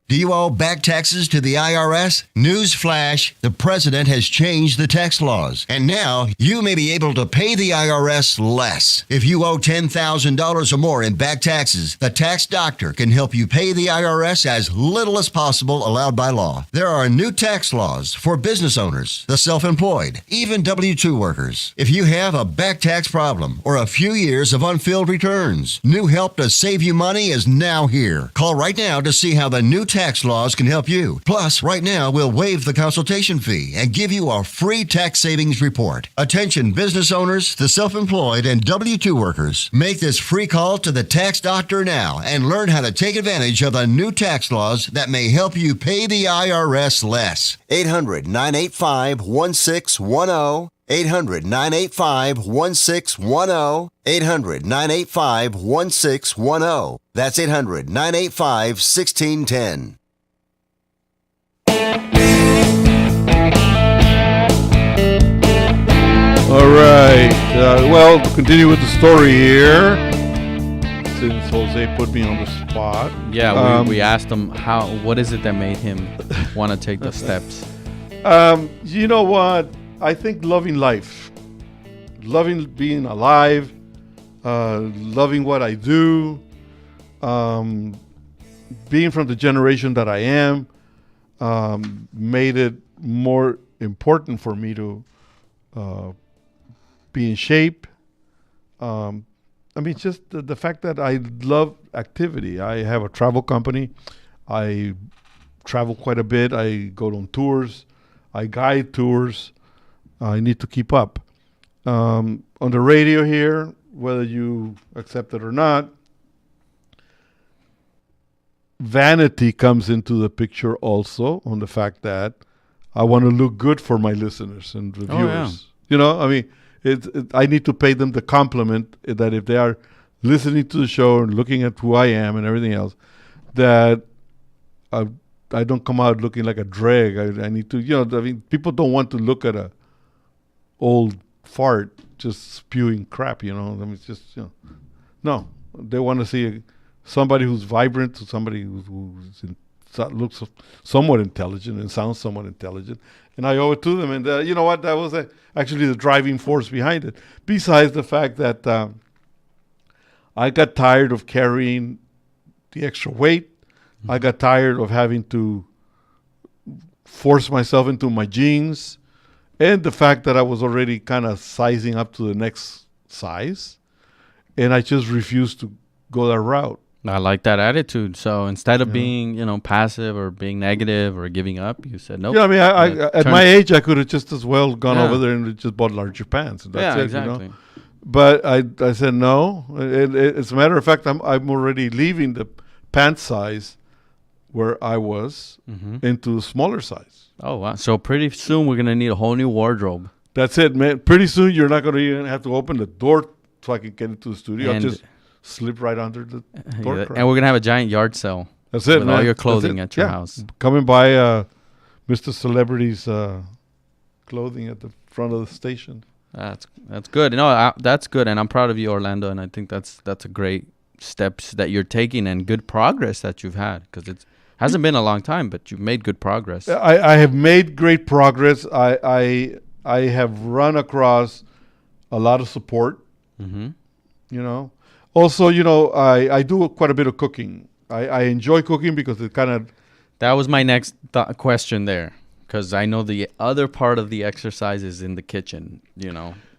Speaker 4: Do you owe back taxes to the IRS? Newsflash, the president has changed the tax laws, and now you may be able to pay the IRS less. If you owe $10,000 or more in back taxes, the tax doctor can help you pay the IRS as little as possible allowed by law. There are new tax laws for business owners, the self-employed, even W-2 workers. If you have a back tax problem or a few years of unfilled returns, new help to save you money is now here. Call right now to see how the new tax laws can help you. Plus, right now, we'll waive the consultation fee and give you a free tax savings report. Attention business owners, the self-employed, and W-2 workers. Make this free call to the tax doctor now and learn how to take advantage of the new tax laws that may help you pay the IRS less. 800-985-1610. 800-985-1610. 800-985-1610. That's 800-985-1610.
Speaker 2: All right. Well, to continue with the story here, since Jose put me on the spot.
Speaker 3: Yeah, we asked him what is it that made him want to take the steps?
Speaker 2: You know what? I think loving life, loving being alive, loving what I do, being from the generation that I am, made it more important for me to be in shape. I mean, just the fact that I love activity. I have a travel company. I travel quite a bit. I go on tours. I guide tours. I need to keep up. On the radio here, whether you accept it or not, vanity comes into the picture also, on the fact that I want to look good for my listeners and the viewers.
Speaker 3: Yeah.
Speaker 2: You know, I mean, I need to pay them the compliment that if they are listening to the show and looking at who I am and everything else, that I don't come out looking like a drag. I need to, I mean, people don't want to look at a old fart just spewing crap, I mean, it's just, no, they want to see somebody who's vibrant, somebody looks somewhat intelligent and sounds somewhat intelligent, and I owe it to them. And you know what? That was actually the driving force behind it. Besides the fact that I got tired of carrying the extra weight, I got tired of having to force myself into my jeans. And the fact that I was already kind of sizing up to the next size. and I just refused to go that route.
Speaker 3: I like that attitude. So instead of being, passive or being negative or giving up, you said nope.
Speaker 2: Yeah, I mean, I at my age, I could have just as well gone over there and just bought larger pants. That's it,
Speaker 3: exactly.
Speaker 2: But I said no. As a matter of fact, I'm already leaving the pant size where I was into smaller size.
Speaker 3: Oh, wow. So pretty soon we're going to need a whole new wardrobe.
Speaker 2: That's it, man. Pretty soon you're not going to even have to open the door so I can get into the studio. I'll just slip right under the door.
Speaker 3: And we're going to have a giant yard sale.
Speaker 2: That's it,
Speaker 3: with
Speaker 2: man.
Speaker 3: all your clothing at your house.
Speaker 2: Coming by Mr. Celebrity's clothing at the front of the station.
Speaker 3: That's good. No, that's good. And I'm proud of you, Orlando. And I think that's a great steps that you're taking and good progress that you've had, because it hasn't been a long time, but you've made good progress.
Speaker 2: I have made great progress. I have run across a lot of support. Also, I do quite a bit of cooking. I enjoy cooking because it kind of...
Speaker 3: That was my next question there, because I know the other part of the exercise is in the kitchen,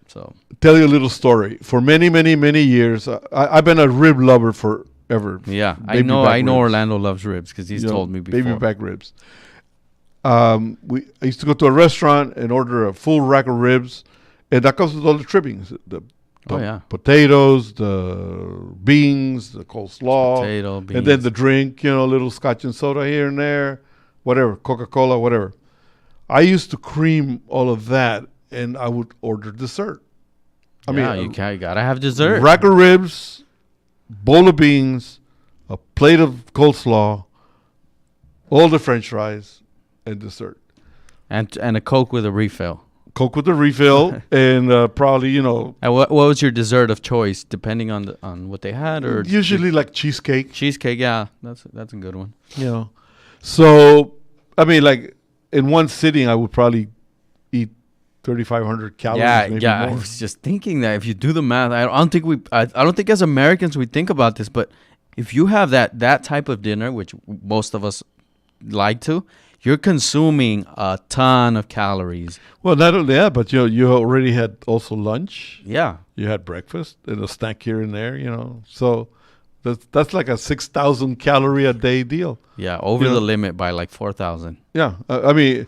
Speaker 3: so...
Speaker 2: Tell you a little story. For many, many, many years, I've been a rib lover forever.
Speaker 3: Yeah, I know Orlando loves ribs because he's told me before.
Speaker 2: Baby back ribs. I used to go to a restaurant and order a full rack of ribs, and that comes with all the trimmings. The potatoes, the beans, the coleslaw, and then the drink, a little scotch and soda here and there, whatever, Coca-Cola, whatever. I used to cream all of that, and I would order dessert.
Speaker 3: I mean, you gotta have dessert.
Speaker 2: Rack of ribs, bowl of beans, a plate of coleslaw, all the French fries, and dessert.
Speaker 3: And a Coke with a refill.
Speaker 2: Coke with a refill, and probably,
Speaker 3: And what was your dessert of choice, depending on what they had, or
Speaker 2: usually like cheesecake.
Speaker 3: Cheesecake, yeah, that's a good one.
Speaker 2: So I mean, like in one sitting, I would probably eat 3,500 calories. Maybe more.
Speaker 3: I was just thinking that if you do the math, I don't think as Americans we think about this, but if you have that type of dinner, which most of us like to, you're consuming a ton of calories.
Speaker 2: Well, not only that, but you already had also lunch.
Speaker 3: Yeah,
Speaker 2: you had breakfast and a snack here and there. So that's like a 6,000 calorie a day deal.
Speaker 3: Yeah, over the limit by like 4,000.
Speaker 2: Yeah, I mean,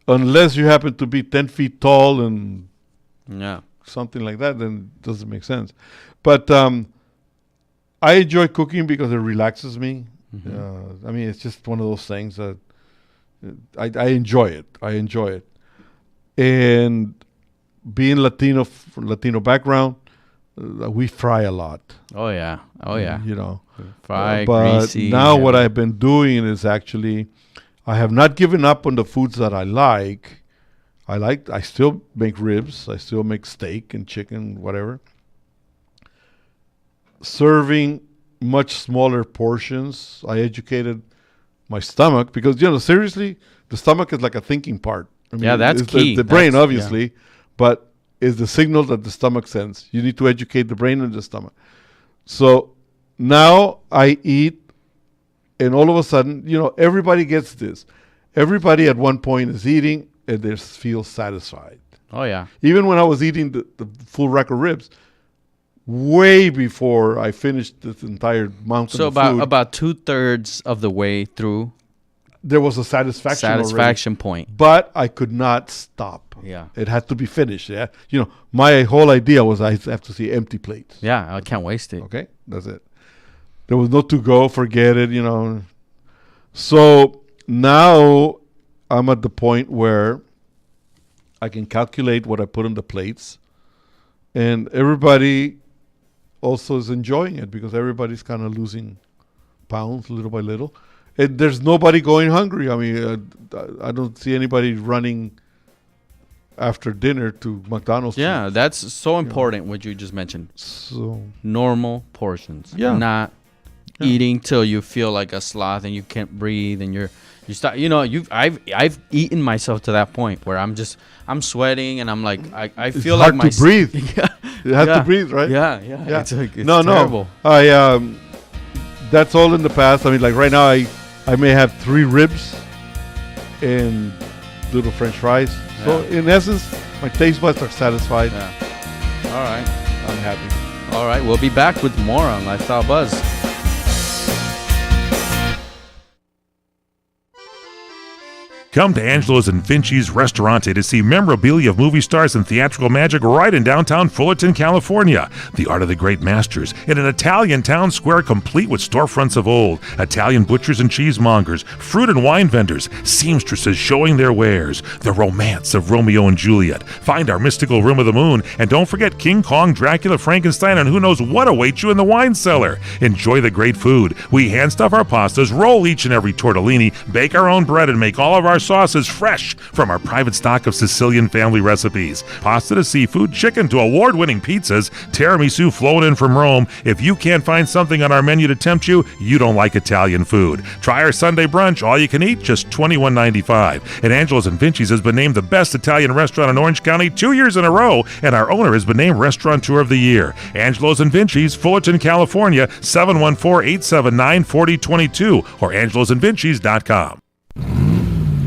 Speaker 2: unless you happen to be 10 feet tall and something like that, then it doesn't make sense. But I enjoy cooking because it relaxes me. I mean, it's just one of those things that I enjoy it. And being Latino background, we fry a lot.
Speaker 3: Oh yeah.
Speaker 2: Fry, greasy. But now what I've been doing is actually, I have not given up on the foods that I like. I still make ribs. I still make steak and chicken, whatever. Serving much smaller portions. I educated my stomach because, seriously, the stomach is like a thinking part. I mean,
Speaker 3: that's key.
Speaker 2: The brain, obviously, but is the signal that the stomach sends. You need to educate the brain and the stomach. So now I eat, and all of a sudden, everybody gets this. Everybody at one point is eating, and they feel satisfied.
Speaker 3: Oh, yeah.
Speaker 2: Even when I was eating the full rack of ribs, way before I finished this entire mountain of food.
Speaker 3: So about 2/3 of the way through,
Speaker 2: there was a satisfaction
Speaker 3: point.
Speaker 2: But I could not stop.
Speaker 3: Yeah.
Speaker 2: It had to be finished. Yeah. My whole idea was I have to see empty plates.
Speaker 3: Yeah, I can't waste it.
Speaker 2: Okay, that's it. There was no to go, forget it, So now I'm at the point where I can calculate what I put on the plates, and everybody also is enjoying it because everybody's kind of losing pounds little by little. And there's nobody going hungry. I mean, I don't see anybody running after dinner to McDonald's.
Speaker 3: Yeah, that's so important what you just mentioned.
Speaker 2: So
Speaker 3: normal portions.
Speaker 2: Yeah.
Speaker 3: Not eating till you feel like a sloth and you can't breathe and you start. I've eaten myself to that point where I'm sweating and I'm like I feel
Speaker 2: like
Speaker 3: hard
Speaker 2: to breathe. You have to breathe, right?
Speaker 3: Yeah. It's
Speaker 2: no,
Speaker 3: terrible.
Speaker 2: That's all in the past. I mean, like right now, I may have 3 ribs and little French fries. So in essence, my taste buds are satisfied.
Speaker 3: Yeah. All right.
Speaker 2: I'm happy.
Speaker 3: All right, we'll be back with more on Lifestyle Buzz.
Speaker 1: Come to Angelo's and Vinci's Restaurante to see memorabilia of movie stars and theatrical magic right in downtown Fullerton, California. The Art of the Great Masters in an Italian town square complete with storefronts of old, Italian butchers and cheesemongers, fruit and wine vendors, seamstresses showing their wares, the romance of Romeo and Juliet. Find our mystical Room of the Moon, and don't forget King Kong, Dracula, Frankenstein, and who knows what awaits you in the wine cellar. Enjoy the great food. We hand stuff our pastas, roll each and every tortellini, bake our own bread, and make all of our sauces fresh from our private stock of Sicilian family recipes. Pasta to seafood, chicken to award-winning pizzas, tiramisu flown in from Rome. If you can't find something on our menu to tempt you, you don't like Italian food. Try our Sunday brunch, all you can eat, just $21.95. And Angelo's and Vinci's has been named the best Italian restaurant in Orange County 2 years in a row, and our owner has been named Restaurateur of the Year. Angelo's and Vinci's, Fullerton, California, 714-879-4022 or angelosandvinci's.com.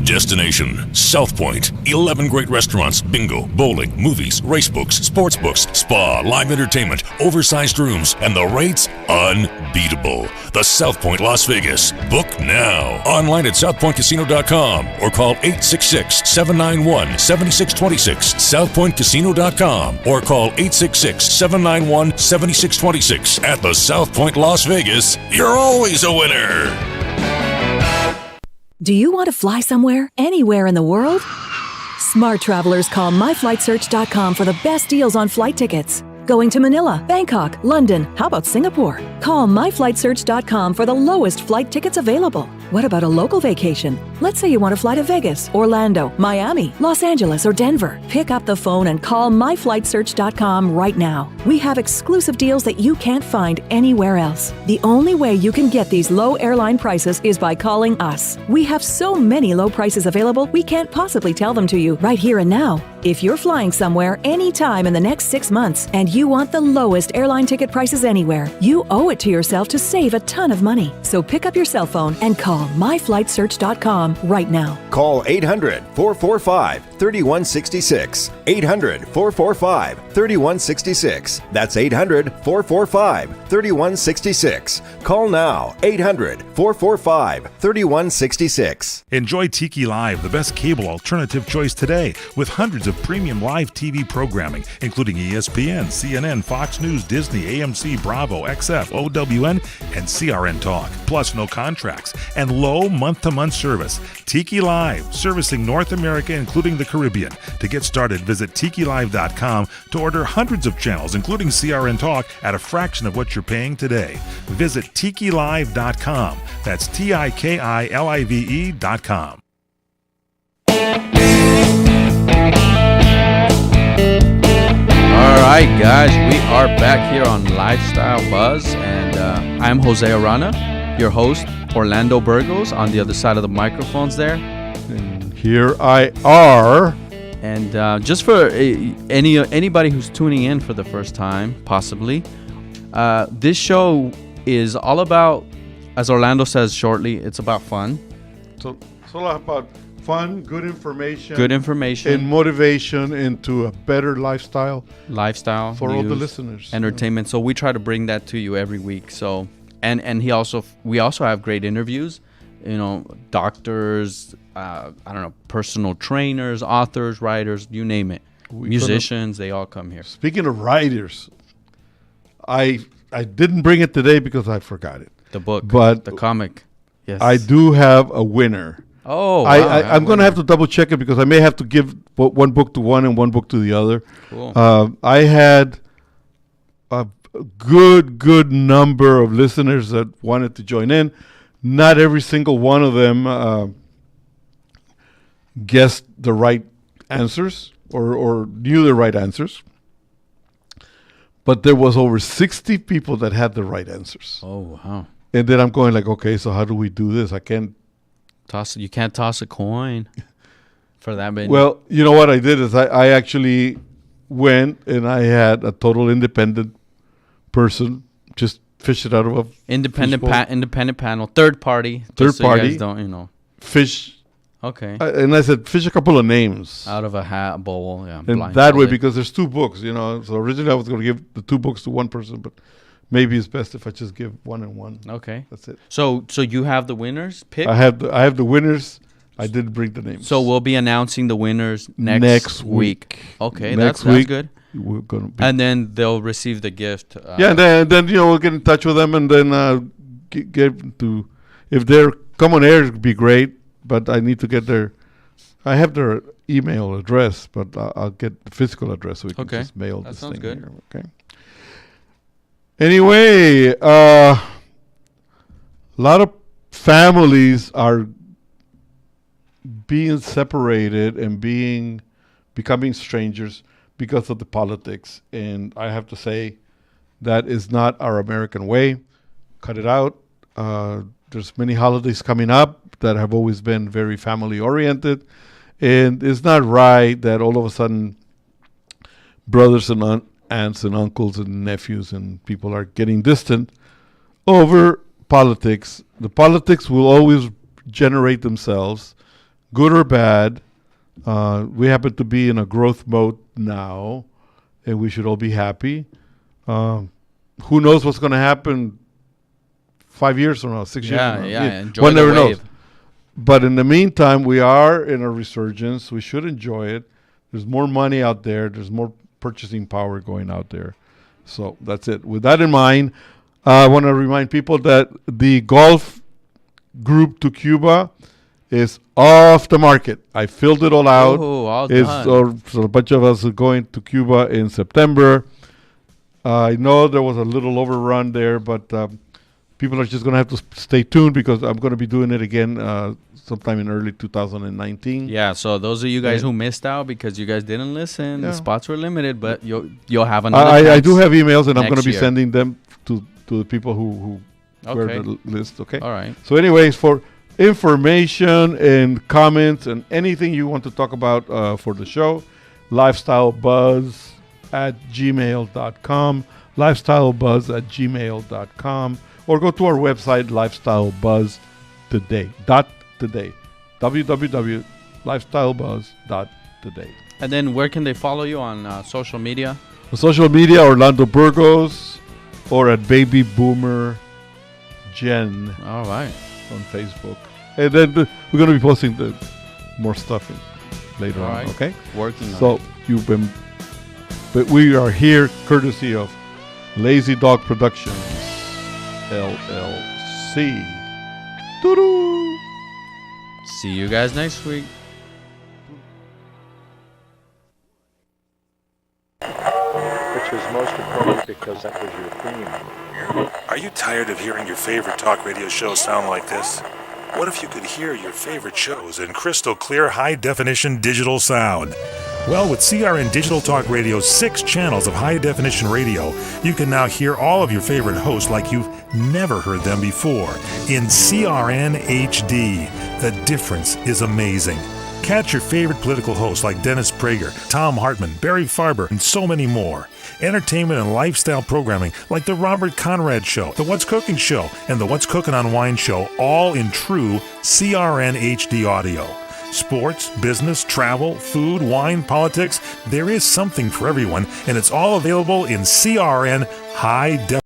Speaker 14: Destination South Point. 11 great restaurants, bingo, bowling, movies, race books, sports books, spa, live entertainment, oversized rooms, and the rates unbeatable. The South Point Las Vegas. Book now. Online at southpointcasino.com or call 866-791-7626. southpointcasino.com or call 866-791-7626. At the South Point Las Vegas, you're always a winner.
Speaker 5: Do you want to fly somewhere, anywhere in the world? Smart travelers call myflightsearch.com for the best deals on flight tickets. Going to Manila, Bangkok, London, how about Singapore? Call myflightsearch.com for the lowest flight tickets available. What about a local vacation? Let's say you want to fly to Vegas, Orlando, Miami, Los Angeles, or Denver. Pick up the phone and call myflightsearch.com right now. We have exclusive deals that you can't find anywhere else. The only way you can get these low airline prices is by calling us. We have so many low prices available, we can't possibly tell them to you right here and now. If you're flying somewhere anytime in the next 6 months and you want the lowest airline ticket prices anywhere, you owe it to yourself to save a ton of money. So pick up your cell phone and call myflightsearch.com right now.
Speaker 6: Call 800-445-3166. 800-445-3166. That's 800-445-3166. Call now. 800-445-3166.
Speaker 1: Enjoy Tiki Live, the best cable alternative choice today, with hundreds of premium live TV programming, including ESPN, CNN, Fox News, Disney, AMC, Bravo, XF, OWN, and CRN Talk. Plus no contracts and low month-to-month service. Tiki Live, servicing North America, including the Caribbean. To get started, visit TikiLive.com to order hundreds of channels, including CRN Talk, at a fraction of what you're paying today. Visit TikiLive.com. That's TikiLive.com.
Speaker 3: All right, guys, we are back here on Lifestyle Buzz, and I'm Jose Arana, your host, Orlando Burgos, on the other side of the microphones there.
Speaker 2: And here I are.
Speaker 3: And just for anybody who's tuning in for the first time, possibly, this show is all about, as Orlando says shortly, it's about fun.
Speaker 2: So it's all about fun, good information,
Speaker 3: and
Speaker 2: motivation into a better lifestyle for all the
Speaker 3: news,
Speaker 2: listeners,
Speaker 3: entertainment. So we try to bring that to you every week. So and we also have great interviews, doctors, personal trainers, authors, writers, you name it, musicians, they all come here.
Speaker 2: Speaking of writers, I didn't bring it today because I forgot it.
Speaker 3: The book,
Speaker 2: but
Speaker 3: the comic. Yes,
Speaker 2: I do have a winner.
Speaker 3: Oh, wow.
Speaker 2: I'm going to have to double check it because I may have to give one book to one and one book to the other.
Speaker 3: Cool.
Speaker 2: I had a good number of listeners that wanted to join in. Not every single one of them guessed the right answers or knew the right answers. But there was over 60 people that had the right answers.
Speaker 3: Oh, wow.
Speaker 2: And then I'm going like, okay, so how do we do this? I can't
Speaker 3: you can't toss a coin for that many.
Speaker 2: Well, you know what I did is I actually went and I had a total independent person just fish it out of a
Speaker 3: independent panel, third party.
Speaker 2: You guys
Speaker 3: don't,
Speaker 2: fish
Speaker 3: Okay.
Speaker 2: And I said, fish a couple of names.
Speaker 3: Out of a hat bowl, yeah.
Speaker 2: And that way, because there's 2 books, you know. So originally I was going to give the 2 books to one person, but maybe it's best if I just give one and one.
Speaker 3: Okay.
Speaker 2: That's it.
Speaker 3: So you have the winners picked?
Speaker 2: I have the winners. I did bring the names.
Speaker 3: So we'll be announcing the winners next week. Okay,
Speaker 2: next
Speaker 3: that's
Speaker 2: week,
Speaker 3: good.
Speaker 2: We're gonna be
Speaker 3: and then they'll receive the gift.
Speaker 2: Yeah, and then we'll get in touch with them, and then get to, if they're come on air, it'd be great. But I need to get I have their email address, but I'll get the physical address so we can just mail this thing
Speaker 3: good.
Speaker 2: here. Okay. Anyway, a lot of families are being separated and becoming strangers because of the politics, and I have to say that is not our American way. Cut it out. There's many holidays coming up that have always been very family oriented, and it's not right that all of a sudden brothers and aunts and uncles and nephews and people are getting distant over politics. The politics will always generate themselves, good or bad. We happen to be in a growth mode now, and we should all be happy. Who knows what's going to happen 5 years from now, 6 years from now?
Speaker 3: Yeah, enjoy
Speaker 2: one
Speaker 3: the
Speaker 2: never
Speaker 3: wave.
Speaker 2: knows. But in the meantime, we are in a resurgence. We should enjoy it. There's more money out there. There's more purchasing power going out there. So that's it. With that in mind, I want to remind people that the golf group to Cuba is off the market. I filled it all out.
Speaker 3: Oh, all
Speaker 2: done. So a bunch of us are going to Cuba in September. I know there was a little overrun there, but people are just going to have to stay tuned because I'm going to be doing it again sometime in early 2019.
Speaker 3: Yeah, so those of you guys who missed out because you guys didn't listen, the spots were limited, but you'll have another
Speaker 2: I do have emails, and I'm going to be sending them to the people who were the list. Okay.
Speaker 3: All right.
Speaker 2: So anyways, for information and comments and anything you want to talk about for the show, lifestylebuzz@gmail.com, lifestylebuzz@gmail.com, or go to our website, lifestylebuzz.today, www.lifestylebuzz.today.
Speaker 3: And then where can they follow you on social media?
Speaker 2: On social media, Orlando Burgos, or at Baby Boomer Jen.
Speaker 3: All right.
Speaker 2: On Facebook. And then we're going to be posting more stuff later on, okay?
Speaker 3: Working on
Speaker 2: it. So but we are here courtesy of Lazy Dog Productions, LLC. Doo-doo.
Speaker 3: See you guys next week.
Speaker 15: Which was most appropriate because that was your theme.
Speaker 1: Are you tired of hearing your favorite talk radio shows sound like this? What if you could hear your favorite shows in crystal clear, high-definition digital sound? Well, with CRN Digital Talk Radio's 6 channels of high-definition radio, you can now hear all of your favorite hosts like you've never heard them before in CRN HD. The difference is amazing. Catch your favorite political hosts like Dennis Prager, Tom Hartman, Barry Farber, and so many more. Entertainment and lifestyle programming like The Robert Conrad Show, The What's Cooking Show, and The What's Cooking on Wine Show, all in true CRN HD audio. Sports, business, travel, food, wine, politics, there is something for everyone, and it's all available in CRN High Definition.